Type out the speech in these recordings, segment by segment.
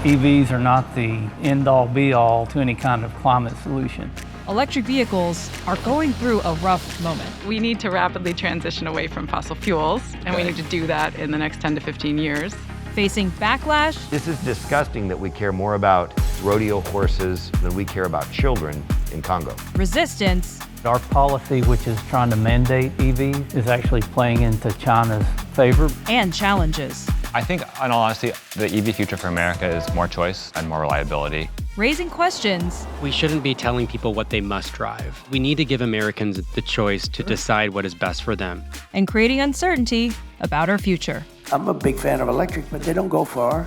EVs are not the end-all be-all to any kind of climate solution. Electric vehicles are going through a rough moment. We need to rapidly transition away from fossil fuels, and we need to do that in the next 10 to 15 years. Facing backlash. This is disgusting that we care more about rodeo horses than we care about children in Congo. Resistance. Our policy, which is trying to mandate EVs, is actually playing into China's favor. And challenges. I think, in all honesty, the EV future for America is more choice and more reliability. Raising questions. We shouldn't be telling people what they must drive. We need to give Americans the choice to decide what is best for them. And creating uncertainty about our future. I'm a big fan of electric, but they don't go far.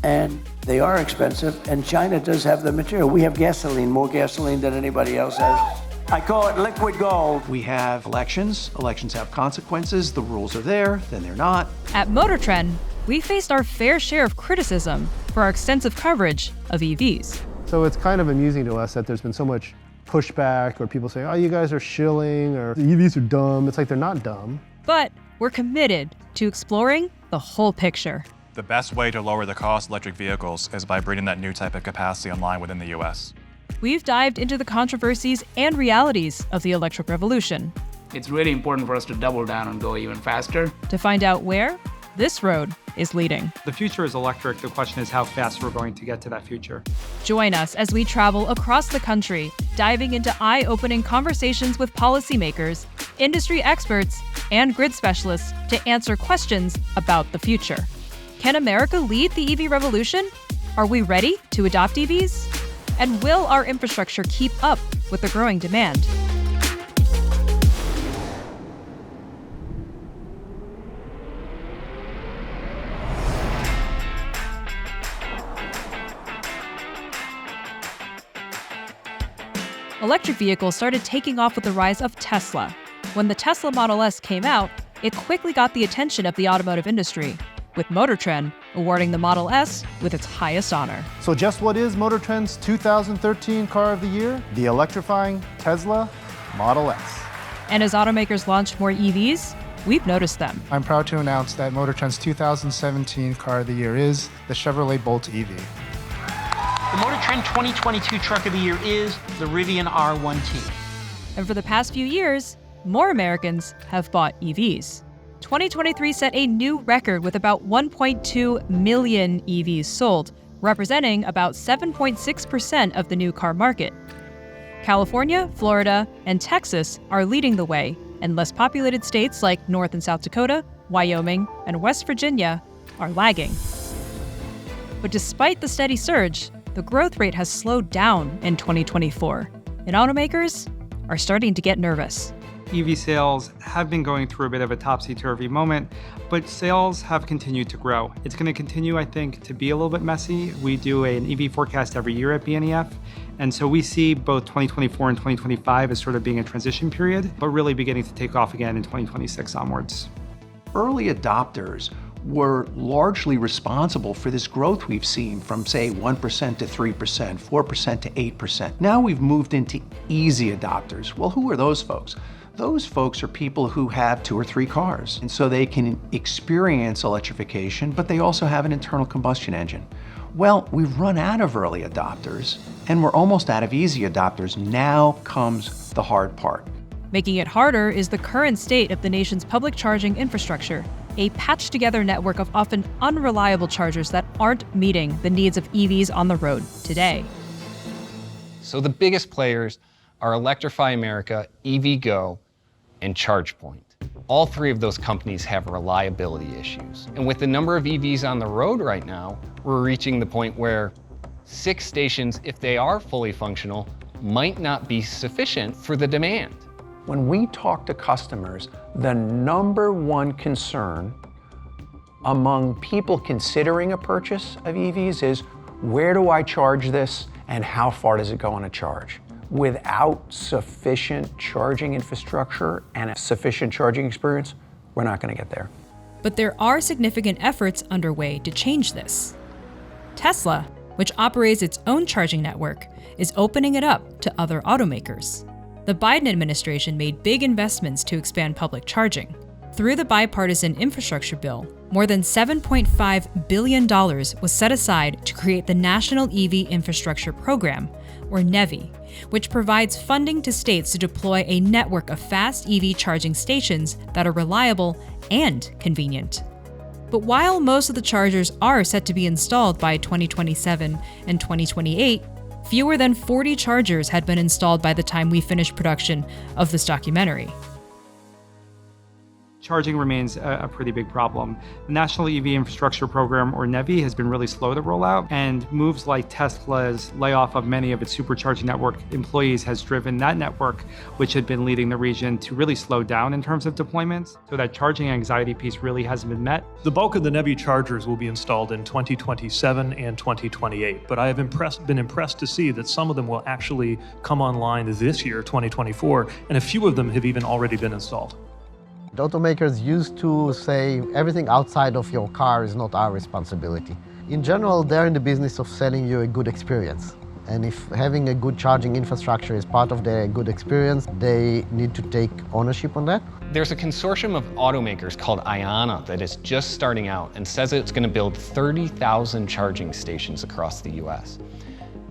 And they are expensive, and China does have the material. We have gasoline, more gasoline than anybody else has. I call it liquid gold. We have elections. Elections have consequences. The rules are there, then they're not. At MotorTrend, we faced our fair share of criticism for our extensive coverage of EVs. So it's kind of amusing to us that there's been so much pushback, or people say, oh, you guys are shilling, or the EVs are dumb. It's like they're not dumb. But we're committed to exploring the whole picture. The best way to lower the cost of electric vehicles is by bringing that new type of capacity online within the US. We've dived into the controversies and realities of the electric revolution. It's really important for us to double down and go even faster. To find out where this road is leading. The future is electric. The question is how fast we're going to get to that future. Join us as we travel across the country, diving into eye-opening conversations with policymakers, industry experts, and grid specialists to answer questions about the future. Can America lead the EV revolution? Are we ready to adopt EVs? And will our infrastructure keep up with the growing demand? Electric vehicles started taking off with the rise of Tesla. When the Tesla Model S came out, it quickly got the attention of the automotive industry, with MotorTrend awarding the Model S with its highest honor. So just what is MotorTrend's 2013 Car of the Year? The electrifying Tesla Model S. And as automakers launch more EVs, we've noticed them. I'm proud to announce that MotorTrend's 2017 Car of the Year is the Chevrolet Bolt EV. The MotorTrend 2022 Truck of the Year is the Rivian R1T. And for the past few years, more Americans have bought EVs. 2023 set a new record with about 1.2 million EVs sold, representing about 7.6% of the new car market. California, Florida, and Texas are leading the way, and less populated states like North and South Dakota, Wyoming, and West Virginia are lagging. But despite the steady surge, the growth rate has slowed down in 2024, and automakers are starting to get nervous. EV sales have been going through a bit of a topsy-turvy moment, but sales have continued to grow. It's going to continue, I think, to be a little bit messy. We do an EV forecast every year at BNEF, and so we see both 2024 and 2025 as sort of being a transition period, but really beginning to take off again in 2026 onwards. Early adopters were largely responsible for this growth we've seen from, say, 1% to 3%, 4% to 8%. Now we've moved into easy adopters. Well, who are those folks? Those folks are people who have 2 or 3 cars, and so they can experience electrification, but they also have an internal combustion engine. Well, we've run out of early adopters, and we're almost out of easy adopters. Now comes the hard part. Making it harder is the current state of the nation's public charging infrastructure, a patched-together network of often unreliable chargers that aren't meeting the needs of EVs on the road today. So the biggest players are Electrify America, EVgo, and ChargePoint. All 3 of those companies have reliability issues. And with the number of EVs on the road right now, we're reaching the point where 6 stations, if they are fully functional, might not be sufficient for the demand. When we talk to customers, the number one concern among people considering a purchase of EVs is, where do I charge this and how far does it go on a charge? Without sufficient charging infrastructure and a sufficient charging experience, we're not going to get there. But there are significant efforts underway to change this. Tesla, which operates its own charging network, is opening it up to other automakers. The Biden administration made big investments to expand public charging. Through the bipartisan infrastructure bill, more than $7.5 billion was set aside to create the National EV Infrastructure Program, or NEVI, which provides funding to states to deploy a network of fast EV charging stations that are reliable and convenient. But while most of the chargers are set to be installed by 2027 and 2028, fewer than 40 chargers had been installed by the time we finished production of this documentary. Charging remains a pretty big problem. The National EV Infrastructure Program, or NEVI, has been really slow to roll out, and moves like Tesla's layoff of many of its supercharging network employees has driven that network, which had been leading the region, to really slow down in terms of deployments. So that charging anxiety piece really hasn't been met. The bulk of the NEVI chargers will be installed in 2027 and 2028, but I have been impressed to see that some of them will actually come online this year, 2024, and a few of them have even already been installed. Automakers used to say everything outside of your car is not our responsibility. In general, they're in the business of selling you a good experience. And if having a good charging infrastructure is part of the good experience, they need to take ownership on that. There's a consortium of automakers called IANA that is just starting out and says it's going to build 30,000 charging stations across the US.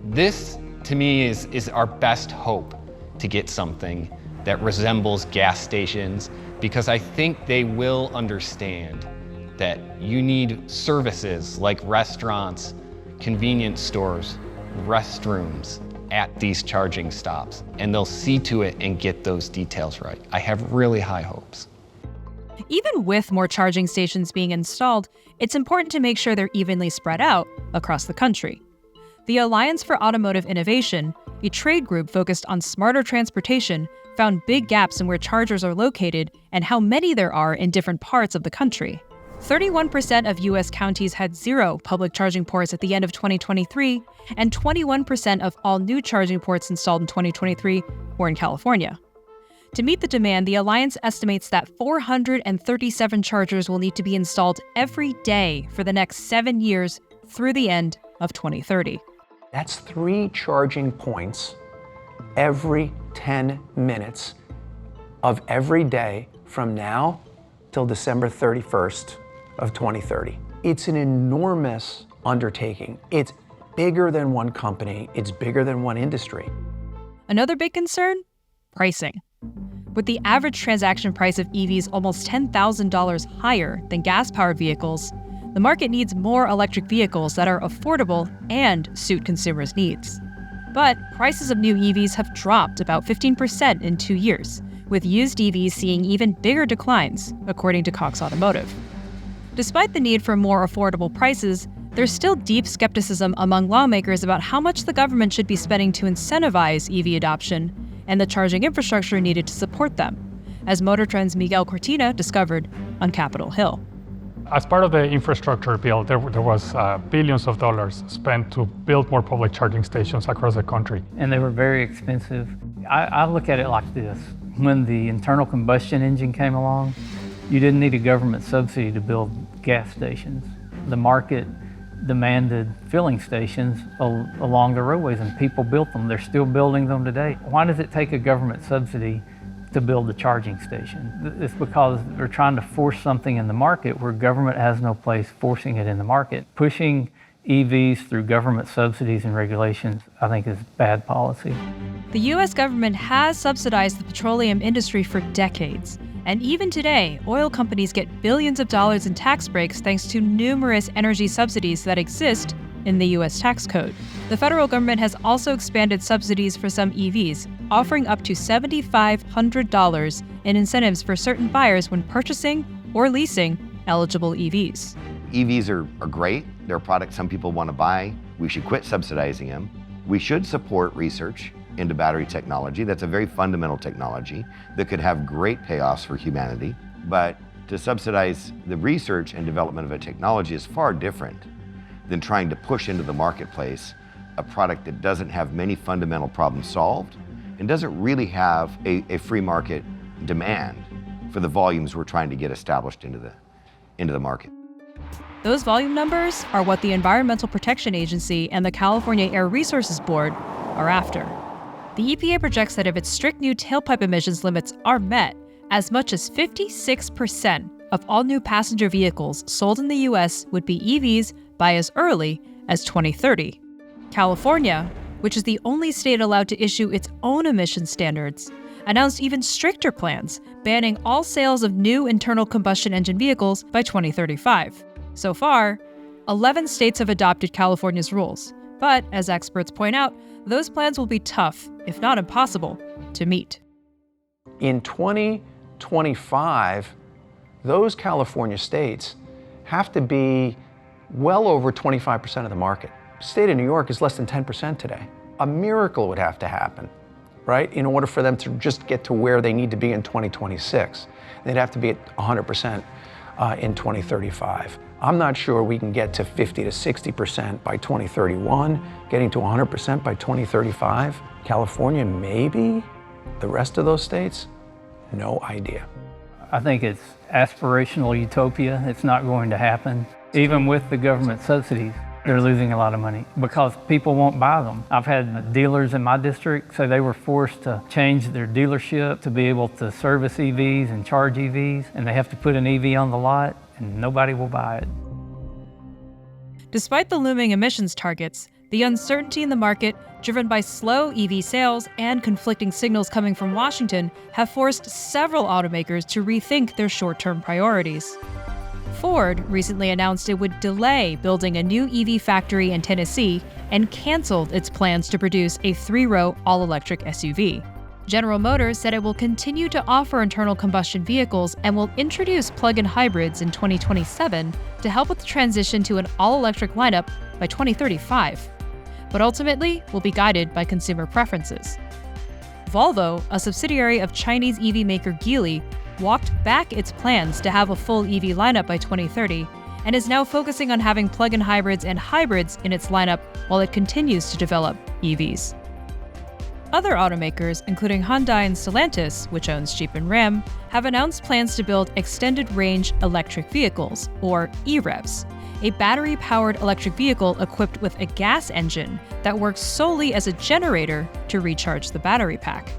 This, to me, is our best hope to get something that resembles gas stations, because I think they will understand that you need services like restaurants, convenience stores, restrooms at these charging stops, and they'll see to it and get those details right. I have really high hopes. Even with more charging stations being installed, it's important to make sure they're evenly spread out across the country. The Alliance for Automotive Innovation, a trade group focused on smarter transportation, found big gaps in where chargers are located and how many there are in different parts of the country. 31% of U.S. counties had 0 public charging ports at the end of 2023, and 21% of all new charging ports installed in 2023 were in California. To meet the demand, the Alliance estimates that 437 chargers will need to be installed every day for the next 7 years through the end of 2030. That's 3 charging points every 10 minutes of every day from now till December 31st of 2030. It's an enormous undertaking. It's bigger than one company. It's bigger than one industry. Another big concern? Pricing. With the average transaction price of EVs almost $10,000 higher than gas-powered vehicles, the market needs more electric vehicles that are affordable and suit consumers' needs. But prices of new EVs have dropped about 15% in 2 years, with used EVs seeing even bigger declines, according to Cox Automotive. Despite the need for more affordable prices, there's still deep skepticism among lawmakers about how much the government should be spending to incentivize EV adoption and the charging infrastructure needed to support them, as MotorTrend's Miguel Cortina discovered on Capitol Hill. As part of the infrastructure bill, there was billions of dollars spent to build more public charging stations across the country. And they were very expensive. I look at it like this. When the internal combustion engine came along, you didn't need a government subsidy to build gas stations. The market demanded filling stations along the roadways, and people built them. They're still building them today. Why does it take a government subsidy to build a charging station? It's because they're trying to force something in the market where government has no place forcing it in the market. Pushing EVs through government subsidies and regulations, I think, is bad policy. The U.S. government has subsidized the petroleum industry for decades. And even today, oil companies get billions of dollars in tax breaks thanks to numerous energy subsidies that exist in the U.S. tax code. The federal government has also expanded subsidies for some EVs, offering up to $7,500 in incentives for certain buyers when purchasing or leasing eligible EVs. EVs are great. They're a product some people want to buy. We should quit subsidizing them. We should support research into battery technology. That's a very fundamental technology that could have great payoffs for humanity. But to subsidize the research and development of a technology is far different than trying to push into the marketplace a product that doesn't have many fundamental problems solved and doesn't really have a free market demand for the volumes we're trying to get established into the market. Those volume numbers are what the Environmental Protection Agency and the California Air Resources Board are after. The EPA projects that if its strict new tailpipe emissions limits are met, as much as 56% of all new passenger vehicles sold in the US would be EVs by as early as 2030. California, which is the only state allowed to issue its own emission standards, announced even stricter plans, banning all sales of new internal combustion engine vehicles by 2035. So far, 11 states have adopted California's rules, but as experts point out, those plans will be tough, if not impossible, to meet. In 2025, those California states have to be well over 25% of the market. The state of New York is less than 10% today. A miracle would have to happen, right, in order for them to just get to where they need to be in 2026. They'd have to be at 100% in 2035. I'm not sure we can get to 50 to 60% by 2031, getting to 100% by 2035. California, maybe. The rest of those states, no idea. I think it's aspirational utopia. It's not going to happen. Even with the government subsidies, they're losing a lot of money because people won't buy them. I've had dealers in my district say they were forced to change their dealership to be able to service EVs and charge EVs, and they have to put an EV on the lot, and nobody will buy it. Despite the looming emissions targets, the uncertainty in the market, driven by slow EV sales and conflicting signals coming from Washington, have forced several automakers to rethink their short-term priorities. Ford recently announced it would delay building a new EV factory in Tennessee and canceled its plans to produce a 3-row all-electric SUV. General Motors said it will continue to offer internal combustion vehicles and will introduce plug-in hybrids in 2027 to help with the transition to an all-electric lineup by 2035, but ultimately will be guided by consumer preferences. Volvo, a subsidiary of Chinese EV maker Geely, walked back its plans to have a full EV lineup by 2030 and is now focusing on having plug-in hybrids and hybrids in its lineup while it continues to develop EVs. Other automakers, including Hyundai and Stellantis, which owns Jeep and Ram, have announced plans to build extended-range electric vehicles, or EREVs, a battery-powered electric vehicle equipped with a gas engine that works solely as a generator to recharge the battery pack.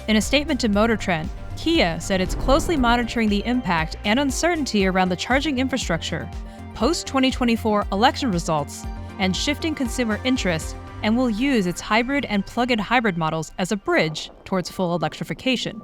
In a statement to MotorTrend, Kia said it's closely monitoring the impact and uncertainty around the charging infrastructure, post-2024 election results, and shifting consumer interest, and will use its hybrid and plug-in hybrid models as a bridge towards full electrification.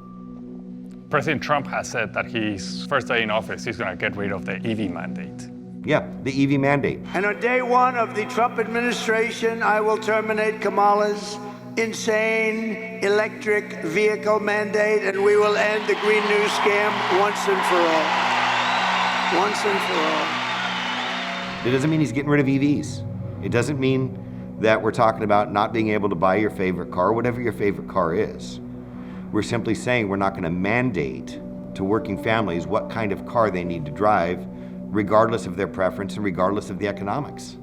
President Trump has said that his first day in office, he's going to get rid of the EV mandate. Yeah, the EV mandate. And on day one of the Trump administration, I will terminate Kamala's insane electric vehicle mandate, and we will end the Green New scam once and for all. Once and for all. It doesn't mean he's getting rid of EVs. It doesn't mean that we're talking about not being able to buy your favorite car, whatever your favorite car is. We're simply saying we're not going to mandate to working families what kind of car they need to drive, regardless of their preference and regardless of the economics.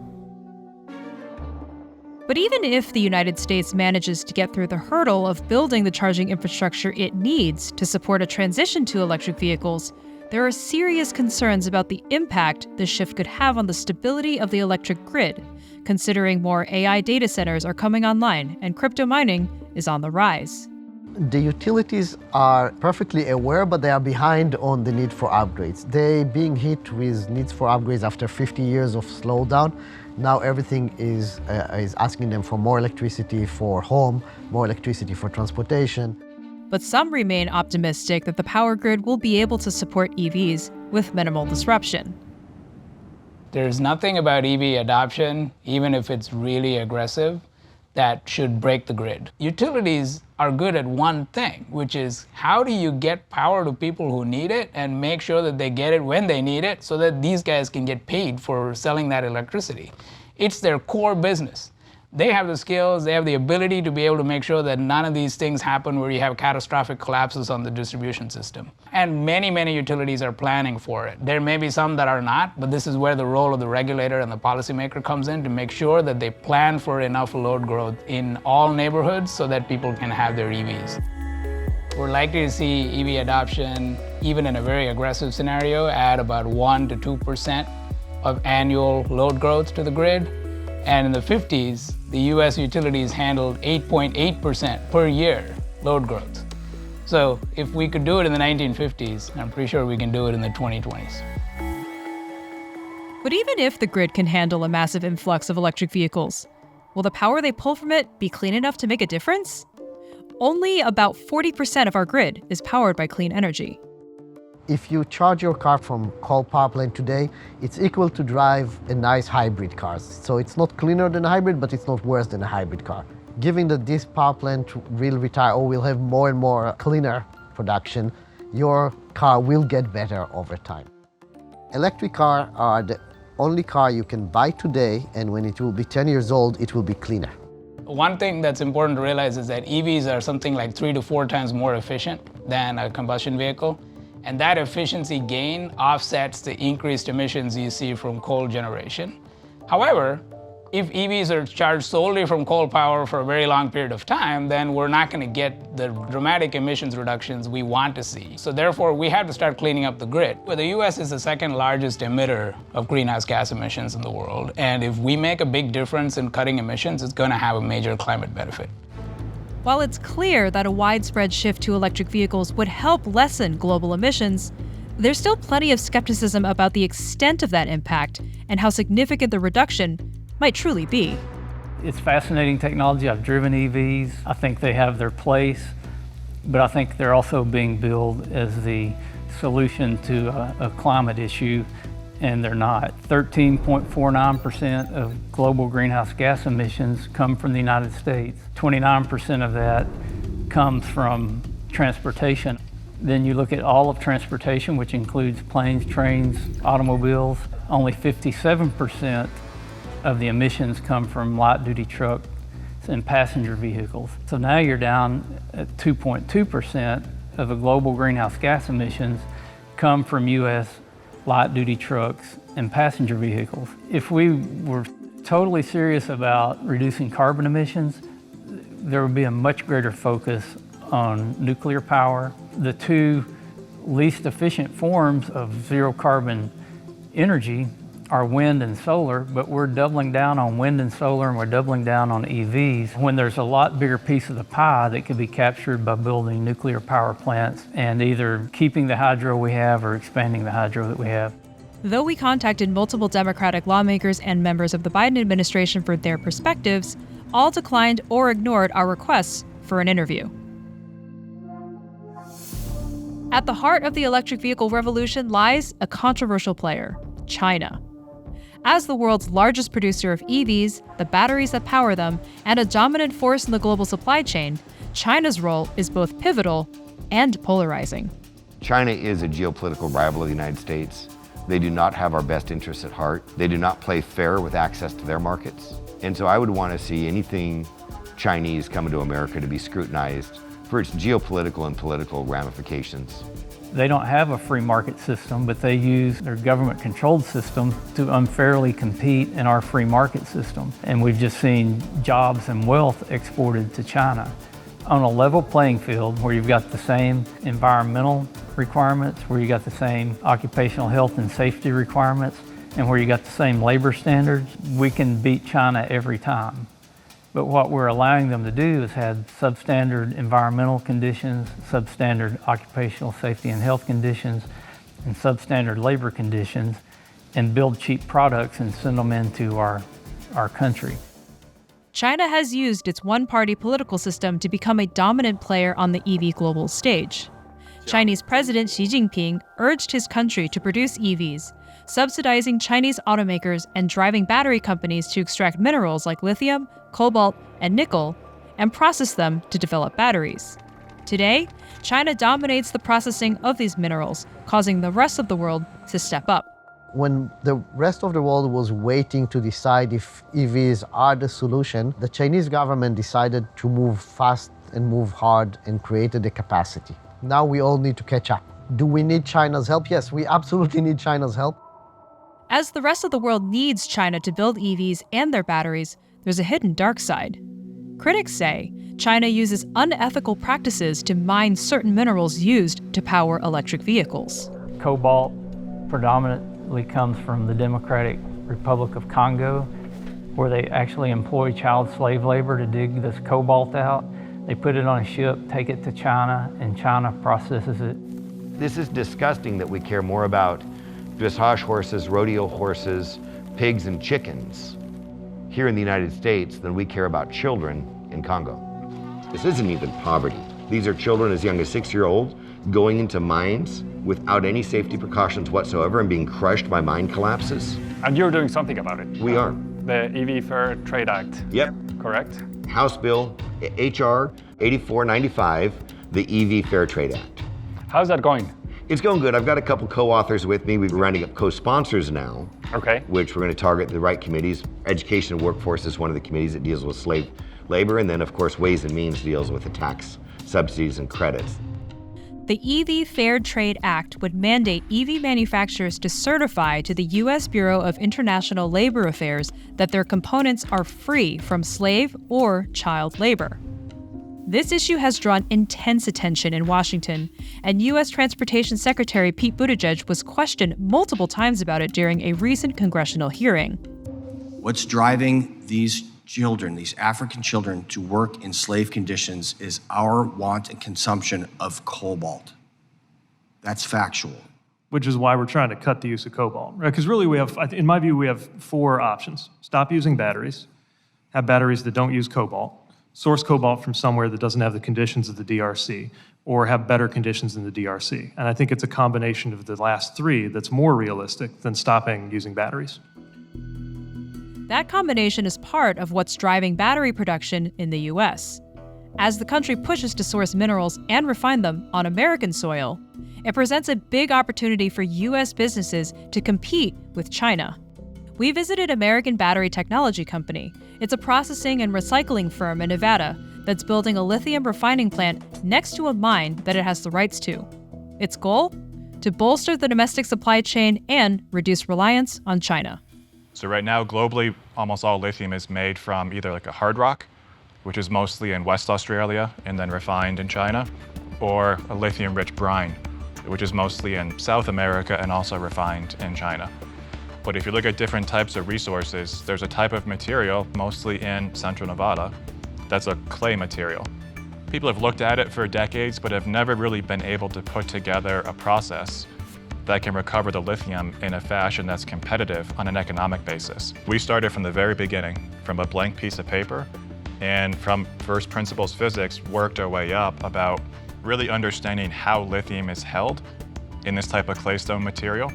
But even if the United States manages to get through the hurdle of building the charging infrastructure it needs to support a transition to electric vehicles, there are serious concerns about the impact this shift could have on the stability of the electric grid, considering more AI data centers are coming online and crypto mining is on the rise. The utilities are perfectly aware, but they are behind on the need for upgrades. They being hit with needs for upgrades after 50 years of slowdown. Now everything is asking them for more electricity for home, more electricity for transportation. But some remain optimistic that the power grid will be able to support EVs with minimal disruption. There's nothing about EV adoption, even if it's really aggressive, that should break the grid. Utilities are good at one thing, which is how do you get power to people who need it and make sure that they get it when they need it so that these guys can get paid for selling that electricity. It's their core business. They have the skills, they have the ability to be able to make sure that none of these things happen where you have catastrophic collapses on the distribution system. And many, many utilities are planning for it. There may be some that are not, but this is where the role of the regulator and the policymaker comes in to make sure that they plan for enough load growth in all neighborhoods so that people can have their EVs. We're likely to see EV adoption, even in a very aggressive scenario, add about 1 to 2% of annual load growth to the grid. And in the 50s, the US utilities handled 8.8% per year load growth. So if we could do it in the 1950s, I'm pretty sure we can do it in the 2020s. But even if the grid can handle a massive influx of electric vehicles, will the power they pull from it be clean enough to make a difference? Only about 40% of our grid is powered by clean energy. If you charge your car from coal power plant today, it's equal to drive a nice hybrid car. So it's not cleaner than a hybrid, but it's not worse than a hybrid car. Given that this power plant will retire or will have more and more cleaner production, your car will get better over time. Electric cars are the only car you can buy today, and when it will be 10 years old, it will be cleaner. One thing that's important to realize is that EVs are something like 3 to 4 times more efficient than a combustion vehicle, and that efficiency gain offsets the increased emissions you see from coal generation. However, if EVs are charged solely from coal power for a very long period of time, then we're not going to get the dramatic emissions reductions we want to see. So therefore, we have to start cleaning up the grid. Well, the US is the second largest emitter of greenhouse gas emissions in the world. And if we make a big difference in cutting emissions, it's going to have a major climate benefit. While it's clear that a widespread shift to electric vehicles would help lessen global emissions, there's still plenty of skepticism about the extent of that impact and how significant the reduction might truly be. It's fascinating technology. I've driven EVs. I think they have their place, but I think they're also being billed as the solution to a climate issue, and they're not. 13.49% of global greenhouse gas emissions come from the United States. 29% of that comes from transportation. Then you look at all of transportation, which includes planes, trains, automobiles. Only 57% of the emissions come from light-duty trucks and passenger vehicles. So now you're down at 2.2% of the global greenhouse gas emissions come from U.S. light-duty trucks and passenger vehicles. If we were totally serious about reducing carbon emissions, there would be a much greater focus on nuclear power. The two least efficient forms of zero carbon energy are wind and solar, but we're doubling down on wind and solar, and we're doubling down on EVs when there's a lot bigger piece of the pie that could be captured by building nuclear power plants and either keeping the hydro we have or expanding the hydro that we have. Though we contacted multiple Democratic lawmakers and members of the Biden administration for their perspectives, all declined or ignored our requests for an interview. At the heart of the electric vehicle revolution lies a controversial player, China. As the world's largest producer of EVs, the batteries that power them, and a dominant force in the global supply chain, China's role is both pivotal and polarizing. China is a geopolitical rival of the United States. They do not have our best interests at heart. They do not play fair with access to their markets. And so I would want to see anything Chinese coming to America to be scrutinized for its geopolitical and political ramifications. They don't have a free market system, but they use their government-controlled system to unfairly compete in our free market system. And we've just seen jobs and wealth exported to China. On a level playing field where you've got the same environmental requirements, where you got the same occupational health and safety requirements, and where you got the same labor standards, we can beat China every time. But what we're allowing them to do is have substandard environmental conditions, substandard occupational safety and health conditions, and substandard labor conditions, and build cheap products and send them into our country. China has used its one-party political system to become a dominant player on the EV global stage. Chinese President Xi Jinping urged his country to produce EVs, subsidizing Chinese automakers and driving battery companies to extract minerals like lithium, cobalt, and nickel, and process them to develop batteries. Today, China dominates the processing of these minerals, causing the rest of the world to step up. When the rest of the world was waiting to decide if EVs are the solution, the Chinese government decided to move fast and move hard and created the capacity. Now we all need to catch up. Do we need China's help? Yes, we absolutely need China's help. As the rest of the world needs China to build EVs and their batteries, there's a hidden dark side. Critics say China uses unethical practices to mine certain minerals used to power electric vehicles. Cobalt predominantly comes from the Democratic Republic of Congo, where they actually employ child slave labor to dig this cobalt out. They put it on a ship, take it to China, and China processes it. This is disgusting that we care more about dressage horses, rodeo horses, pigs, and chickens here in the United States than we care about children in Congo. This isn't even poverty. These are children as young as 6-year-olds going into mines without any safety precautions whatsoever and being crushed by mine collapses. And you're doing something about it. We are. The EV Fair Trade Act. Yep. Correct? House Bill HR 8495, the EV Fair Trade Act. How's that going? It's going good. I've got a couple co-authors with me. We're rounding up co-sponsors now. Okay. Which we're going to target the right committees. Education and Workforce is one of the committees that deals with slave labor, and then of course Ways and Means deals with the tax subsidies and credits. The EV Fair Trade Act would mandate EV manufacturers to certify to the U.S. Bureau of International Labor Affairs that their components are free from slave or child labor. This issue has drawn intense attention in Washington, and U.S. Transportation Secretary Pete Buttigieg was questioned multiple times about it during a recent congressional hearing. What's driving these children, these African children, to work in slave conditions is our want and consumption of cobalt. That's factual. Which is why we're trying to cut the use of cobalt, right? Because really we have, in my view, we have 4 options. Stop using batteries, have batteries that don't use cobalt, source cobalt from somewhere that doesn't have the conditions of the DRC, or have better conditions in the DRC. And I think it's a combination of the last 3 that's more realistic than stopping using batteries. That combination is part of what's driving battery production in the U.S. As the country pushes to source minerals and refine them on American soil, it presents a big opportunity for U.S. businesses to compete with China. We visited American Battery Technology Company. It's a processing and recycling firm in Nevada that's building a lithium refining plant next to a mine that it has the rights to. Its goal? To bolster the domestic supply chain and reduce reliance on China. So right now, globally, almost all lithium is made from either like a hard rock, which is mostly in West Australia and then refined in China, or a lithium-rich brine, which is mostly in South America and also refined in China. But if you look at different types of resources, there's a type of material, mostly in central Nevada, that's a clay material. People have looked at it for decades, but have never really been able to put together a process that can recover the lithium in a fashion that's competitive on an economic basis. We started from the very beginning, from a blank piece of paper, and from first principles physics, worked our way up about really understanding how lithium is held in this type of claystone material,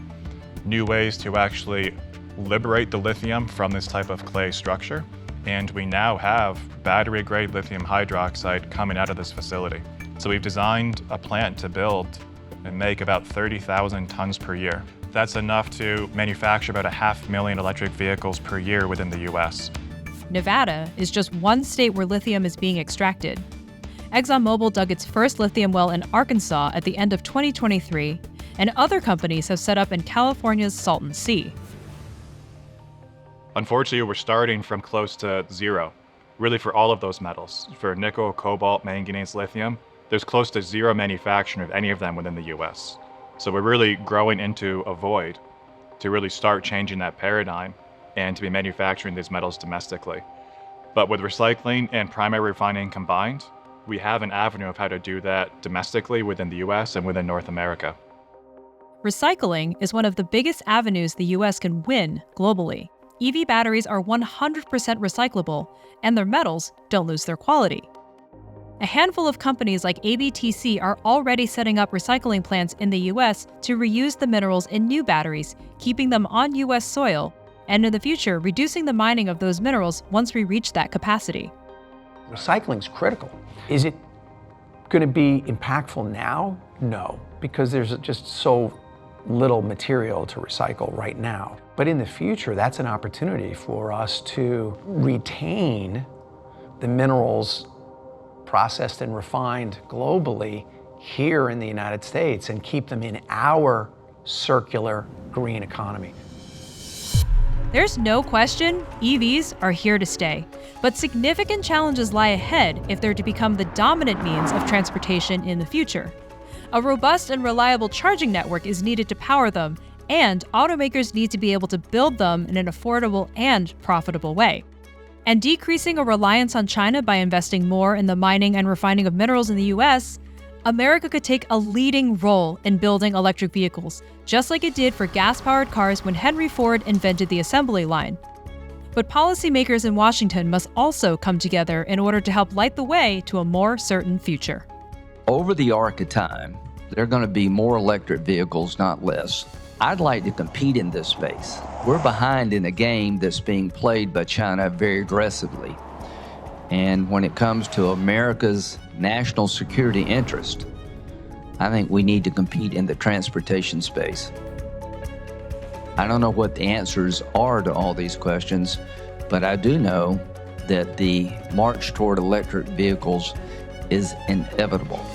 new ways to actually liberate the lithium from this type of clay structure, and we now have battery-grade lithium hydroxide coming out of this facility. So we've designed a plant to build and make about 30,000 tons per year. That's enough to manufacture about 500,000 electric vehicles per year within the US. Nevada is just one state where lithium is being extracted. ExxonMobil dug its first lithium well in Arkansas at the end of 2023, and other companies have set up in California's Salton Sea. Unfortunately, we're starting from close to zero, really for all of those metals. For nickel, cobalt, manganese, lithium, there's close to zero manufacturing of any of them within the US. So we're really growing into a void to really start changing that paradigm and to be manufacturing these metals domestically. But with recycling and primary refining combined, we have an avenue of how to do that domestically within the US and within North America. Recycling is one of the biggest avenues the U.S. can win globally. EV batteries are 100% recyclable, and their metals don't lose their quality. A handful of companies like ABTC are already setting up recycling plants in the U.S. to reuse the minerals in new batteries, keeping them on U.S. soil, and in the future, reducing the mining of those minerals once we reach that capacity. Recycling's critical. Is it going to be impactful now? No, because there's just so little material to recycle right now. But in the future, that's an opportunity for us to retain the minerals processed and refined globally here in the United States and keep them in our circular green economy. There's no question EVs are here to stay, but significant challenges lie ahead if they're to become the dominant means of transportation in the future. A robust and reliable charging network is needed to power them, and automakers need to be able to build them in an affordable and profitable way. And decreasing a reliance on China by investing more in the mining and refining of minerals in the US, America could take a leading role in building electric vehicles, just like it did for gas-powered cars when Henry Ford invented the assembly line. But policymakers in Washington must also come together in order to help light the way to a more certain future. Over the arc of time, there are going to be more electric vehicles, not less. I'd like to compete in this space. We're behind in a game that's being played by China very aggressively. And when it comes to America's national security interest, I think we need to compete in the transportation space. I don't know what the answers are to all these questions, but I do know that the march toward electric vehicles is inevitable.